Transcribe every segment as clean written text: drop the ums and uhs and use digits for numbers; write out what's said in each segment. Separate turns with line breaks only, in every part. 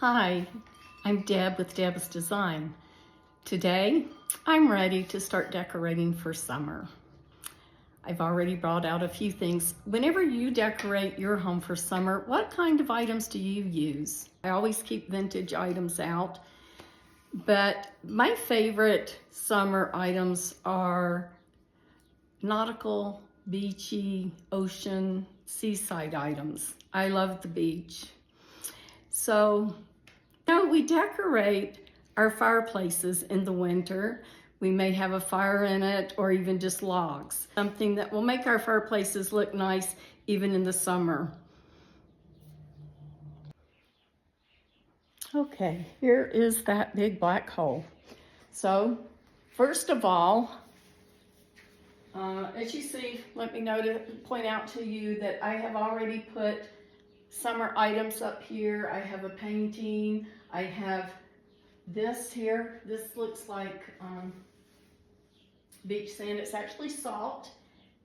Hi, I'm Deb with DEBS Design. Today, I'm ready to start decorating for summer. I've already brought out a few things. Whenever you decorate your home for summer, what kind of items do you use? I always keep vintage items out, but my favorite summer items are nautical, beachy, ocean, seaside items. I love the beach. So, we decorate our fireplaces in the winter. We may have a fire in it or even just logs. Something that will make our fireplaces look nice even in the summer. Okay, here is that big black hole. So, first of all, as you see, let me point out to you that I have already put summer items up here. I have a painting. I have this here. This looks like beach sand. It's actually salt.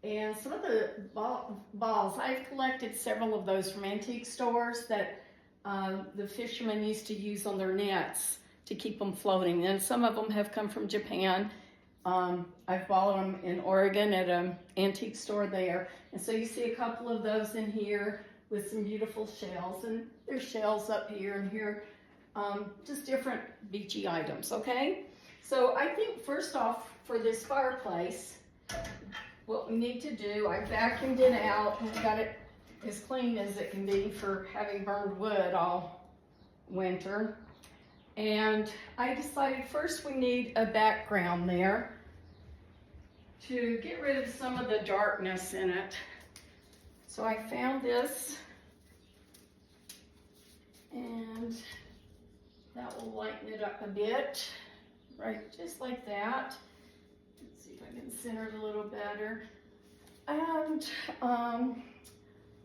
And some of the balls, I've collected several of those from antique stores that the fishermen used to use on their nets to keep them floating. And some of them have come from Japan. I've bought them in Oregon at an antique store there. And so you see a couple of those in here with some beautiful shells. And there's shells up here and here. Just different beachy items, okay? So I think first off, for this fireplace, what we need to do, I vacuumed it out and got it as clean as it can be for having burned wood all winter. And I decided first we need a background there to get rid of some of the darkness in it. So I found this, and that will lighten it up a bit, right, just like that. Let's see if I can center it a little better. And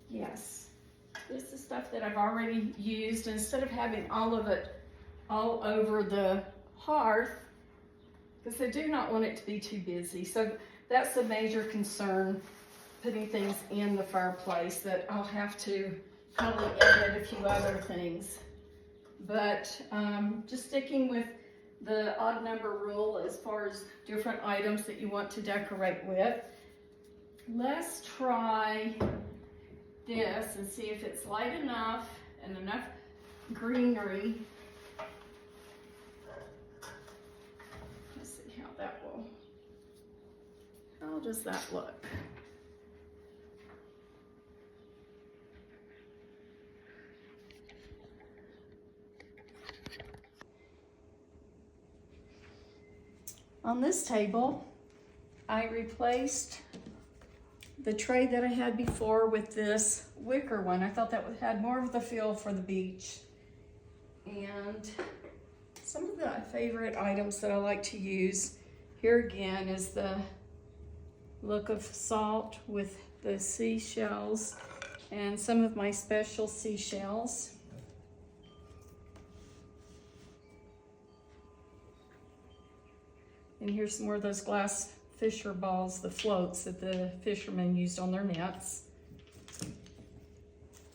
yes, this is stuff that I've already used. Instead of having all of it all over the hearth, because I do not want it to be too busy. So that's a major concern, putting things in the fireplace, that I'll have to probably edit a few other things. But just sticking with the odd number rule as far as different items that you want to decorate with. Let's try this and see if it's light enough and enough greenery. Let's see how that will, how does that look? On this table, I replaced the tray that I had before with this wicker one. I thought that had more of the feel for the beach. And some of the favorite items that I like to use here again is the look of salt with the seashells and some of my special seashells. And here's some more of those glass fisher balls, the floats that the fishermen used on their nets.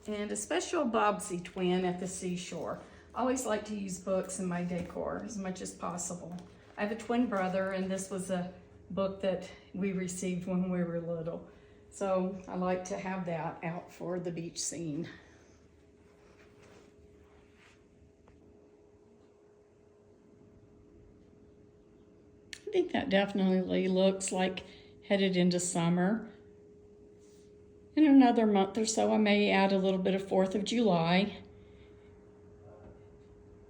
And a special Bobsy twin at the seashore. I always like to use books in my decor as much as possible. I have a twin brother, and this was a book that we received when we were little. So I like to have that out for the beach scene. I think that definitely looks like headed into summer. In another month or so, I may add a little bit of 4th of July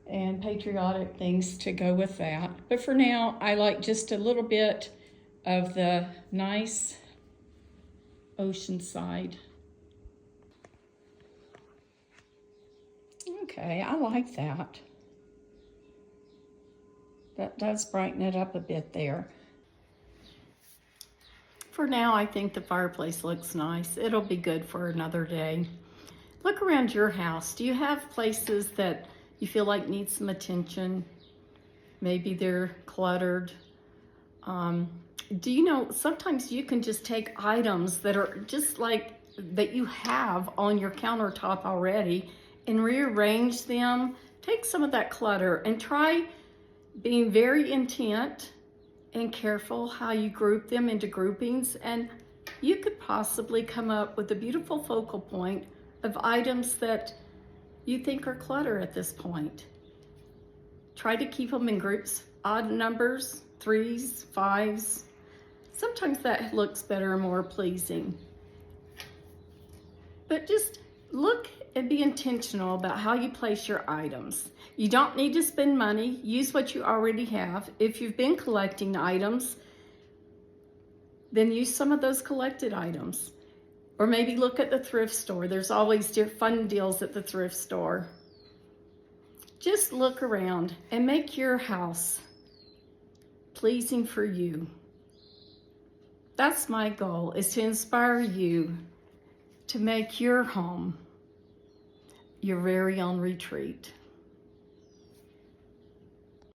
and patriotic things to go with that. But for now, I like just a little bit of the nice ocean side. Okay, I like that. That does brighten it up a bit there. For now, I think the fireplace looks nice. It'll be good for another day. Look around your house. Do you have places that you feel like need some attention? Maybe they're cluttered. Do you know, sometimes you can just take items that are just like that you have on your countertop already and rearrange them take some of that clutter and try being very intent and careful how you group them into groupings, and you could possibly come up with a beautiful focal point of items that you think are clutter at this point. Try to keep them in groups, odd numbers, 3s, 5s. Sometimes that looks better and more pleasing. But just look and be intentional about how you place your items. You don't need to spend money. Use what you already have. If you've been collecting items, then use some of those collected items. Or maybe look at the thrift store. There's always fun deals at the thrift store. Just look around and make your house pleasing for you. That's my goal, is to inspire you to make your home your very own retreat.